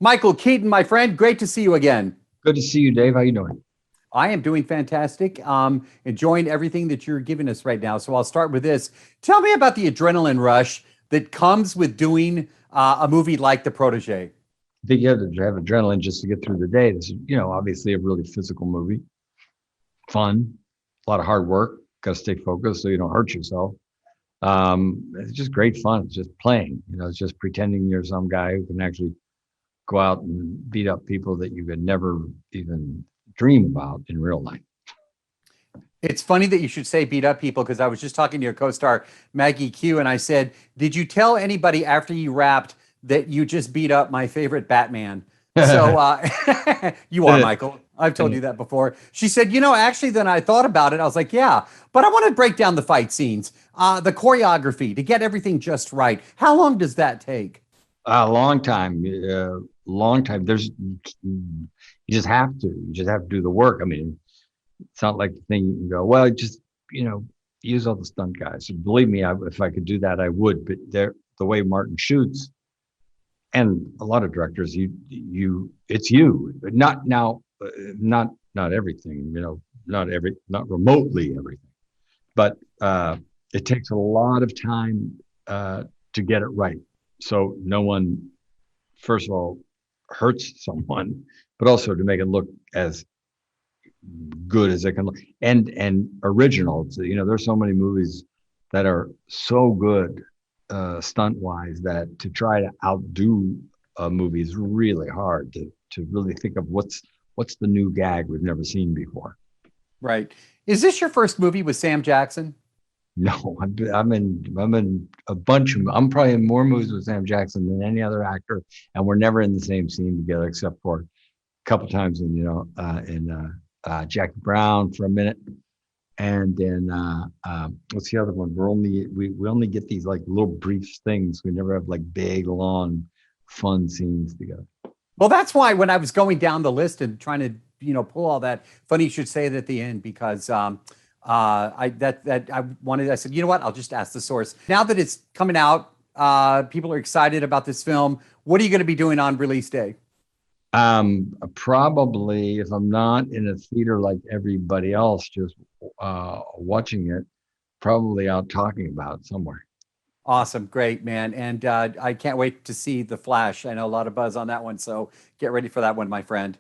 Michael Keaton, my friend, great to see you again. Good to see you, Dave. How you doing? I am doing fantastic. Enjoying everything that you're giving us right now. So I'll start with this. Tell me about the adrenaline rush that comes with doing a movie like The Protege. I think you have to have adrenaline just to get through the day. This is, obviously a really physical movie. Fun, a lot of hard work. Got to stay focused so you don't hurt yourself. It's just great fun. It's just playing. It's just pretending you're some guy who can actually go out and beat up people that you could never even dream about in real life. It's funny that you should say beat up people because I was just talking to your co-star Maggie Q and I said, did you tell anybody after you wrapped that you just beat up my favorite Batman? So you are, Michael. I've told you that before. She said, actually, then I thought about it. I was like, yeah, but I want to break down the fight scenes, the choreography to get everything just right. How long does that take? A long time, long time. You just have to. You just have to do the work. I mean, it's not like the thing you can go, well, just, use all the stunt guys. And believe me, if I could do that, I would. But the way Martin shoots, and a lot of directors, it's you. Not now, not everything. Not remotely everything. But it takes a lot of time to get it right. So no one, first of all, hurts someone, but also to make it look as good as it can look and original. So, there's so many movies that are so good stunt wise that to try to outdo a movie is really hard to really think of what's the new gag we've never seen before. Right. Is this your first movie with Sam Jackson? No, I'm in a bunch of. I'm probably in more movies with Sam Jackson than any other actor, and we're never in the same scene together except for a couple times in Jackie Brown for a minute, and then what's the other one? We only get these like little brief things. We never have like big, long, fun scenes together. Well, that's why when I was going down the list and trying to pull all that, funny you should say it at the end because. I said, you know what? I'll just ask the source. Now that it's coming out, people are excited about this film. What are you going to be doing on release day? Probably if I'm not in a theater like everybody else, just watching it, probably out talking about it somewhere. Awesome. Great, man. And I can't wait to see The Flash. I know a lot of buzz on that one. So get ready for that one, my friend.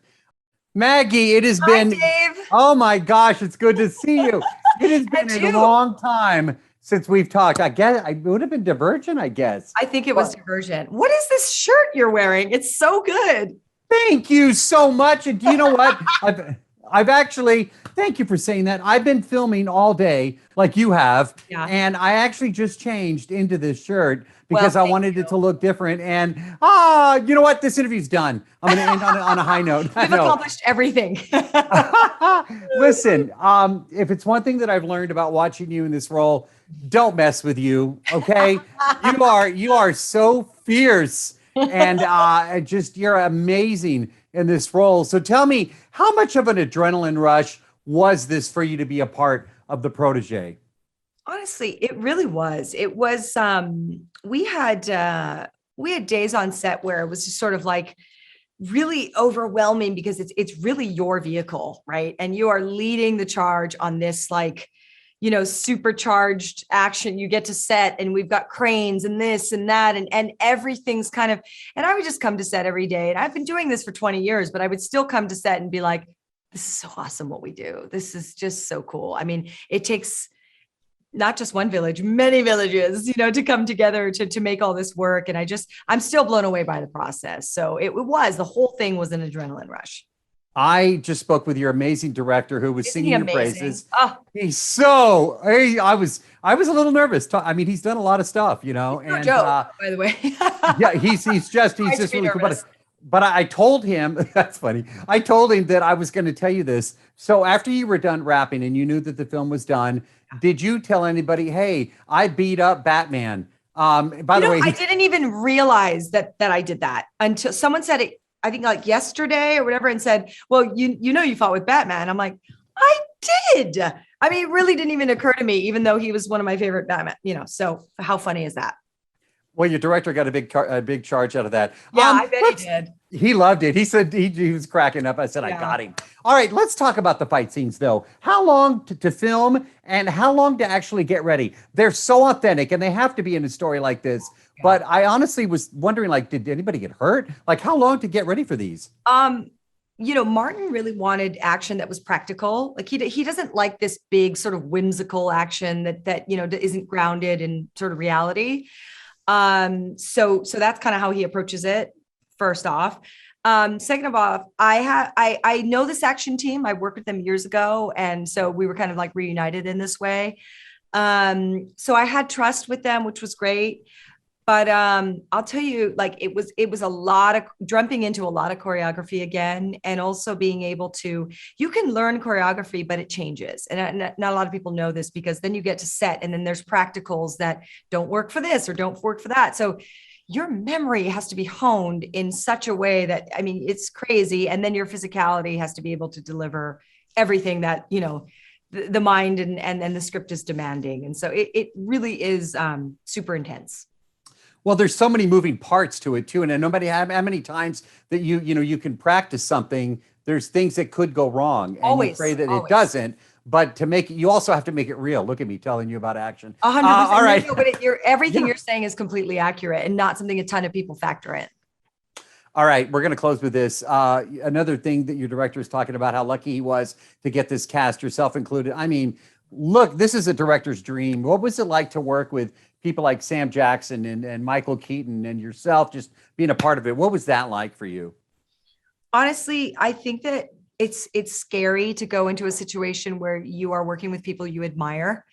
Maggie, it has been, Dave. Oh my gosh, it's good to see you. It has been a long time since we've talked. I guess it would have been Divergent, I guess. I think it was Divergent. What is this shirt you're wearing? It's so good. Thank you so much. And do you know what? I've actually, thank you for saying that. I've been filming all day like you have. Yeah. And I actually just changed into this shirt because I wanted it to look different. And you know what? This interview's done. I'm going to end on a high note. We've accomplished everything. Listen, if it's one thing that I've learned about watching you in this role, don't mess with you. Okay. you are so fierce and you're amazing in this role. So tell me, how much of an adrenaline rush was this for you to be a part of The Protege? Honestly, it really was. It was, we had days on set where it was just sort of like really overwhelming because it's really your vehicle, right? And you are leading the charge on this, like, supercharged action. You get to set and we've got cranes and this and that and everything's kind of, and I would just come to set every day. And I've been doing this for 20 years, but I would still come to set and be like, this is so awesome what we do. This is just so cool. I mean, it takes not just one village, many villages, to come together to make all this work. And I'm still blown away by the process. So the whole thing was an adrenaline rush. I just spoke with your amazing director who was singing your praises. Oh. I was a little nervous. I mean, he's done a lot of stuff, No joke, by the way. Yeah, he's just really cool. But I told him, that's funny. I told him that I was going to tell you this. So after you were done wrapping and you knew that the film was done, did you tell anybody, hey, I beat up Batman? By the way, I didn't even realize that I did that until someone said it, I think like yesterday or whatever, and said, well, you fought with Batman. I'm like, I did. I mean, it really didn't even occur to me, even though he was one of my favorite Batman, so how funny is that? Well, your director got a big charge out of that. Yeah, I bet he let's- did. He loved it. He said he was cracking up. I said, I Yeah. got him. All right, let's talk about the fight scenes, though. How long to film and how long to actually get ready? They're so authentic, and they have to be in a story like this. Yeah. But I honestly was wondering, like, did anybody get hurt? Like, how long to get ready for these? Martin really wanted action that was practical. Like he doesn't like this big sort of whimsical action that isn't grounded in sort of reality. So that's kind of how he approaches it. First off, second of all, I know this action team. I worked with them years ago, and so we were kind of like reunited in this way. So I had trust with them, which was great. But I'll tell you, like it was a lot of jumping into a lot of choreography again, and also being able to, you can learn choreography, but it changes. And not a lot of people know this, because then you get to set and then there's practicals that don't work for this or don't work for that. So your memory has to be honed in such a way that, I mean, it's crazy. And then your physicality has to be able to deliver everything that, the mind and the script is demanding. And so it really is super intense. Well, there's so many moving parts to it too, and no matter how many times that you can practice something, there's things that could go wrong, and you pray that it doesn't. But to make it, you also have to make it real. Look at me telling you about action. 100%. All right, but everything you're saying is completely accurate, and not something a ton of people factor in. All right, we're going to close with this. Another thing that your director is talking about, how lucky he was to get this cast, yourself included. I mean, look, this is a director's dream. What was it like to work with people like Sam Jackson and Michael Keaton and yourself, just being a part of it? What was that like for you? Honestly, I think that it's scary to go into a situation where you are working with people you admire.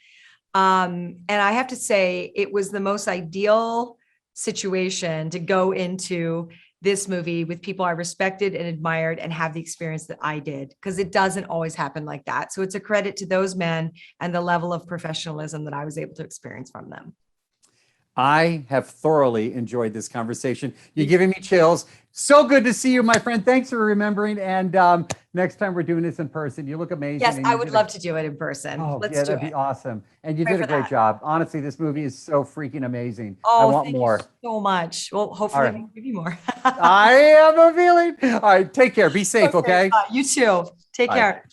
And I have to say, it was the most ideal situation to go into this movie with people I respected and admired and have the experience that I did, because it doesn't always happen like that. So it's a credit to those men and the level of professionalism that I was able to experience from them. I have thoroughly enjoyed this conversation. You're giving me chills. So good to see you, my friend. Thanks for remembering. And next time we're doing this in person, you look amazing. Yes, I would love to do it in person. Let's do that'd it. be awesome. And you did a great job. Honestly, this movie is so freaking amazing. Oh, I want thank more. You so much. Well, hopefully All right. we'll give you more. I have a feeling. All right, take care. Be safe, okay? You too. Take Bye. care.